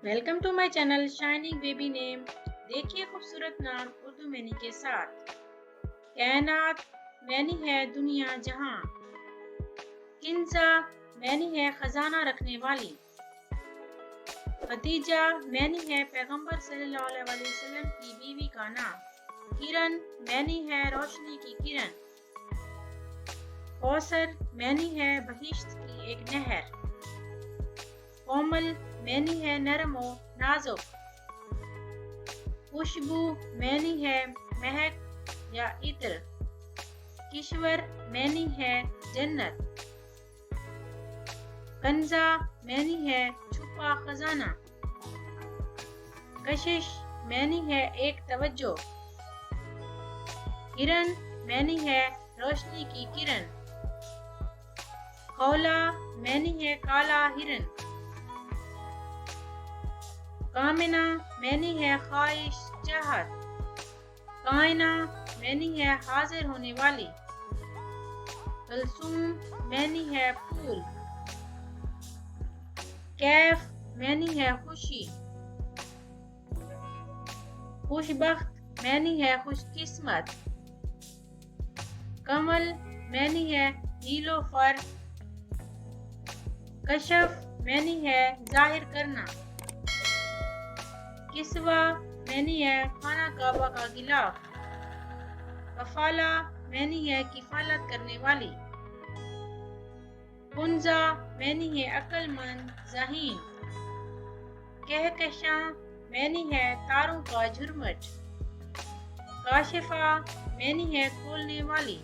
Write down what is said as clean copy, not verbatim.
Welcome to my channel shining baby name. देखिए खूबसूरत नाम उर्दू मैनी के साथ। कायनात मैनी है दुनिया जहां। किंजा मैनी है खजाना रखने वाली। खदीजा मैनी है पैगंबर सल्लल्लाहु अलैहि वसल्लम की बीवी का नाम। किरण मैनी है रोशनी की किरण। कौसर मैनी है बहिश्त की एक नहर। कोमल मैनी है नरम व नाजुक। खुशबू मैनी है महक या इत्र। किश्वर मैनी है जन्नत। कंजा मैनी है छुपा खजाना। कशिश मैनी है एक तवज्जो। किरण मैनी है रोशनी की किरण। खौला मैनी है काला हिरन। कामिना मैनी है ख्वाहिश चाहत। कायना मैनी है हाजिर होने वाली। कलसूम मैनी है फूल। कैफ मैनी है खुशी। खुशबख्त मैनी है खुशकिस्मत। कमल मैनी है नीलोफर। कशफ मैनी है जाहिर करना। किस्वा मैनी है खाना काबा का गिलाफ। कफाला मैनी है किफालत करने वाली। कुंजा मैनी है अक्लमंद ज़हीन। कहकशां मैनी है तारों का झुरमुट। काशिफा मैनी है खोलने वाली।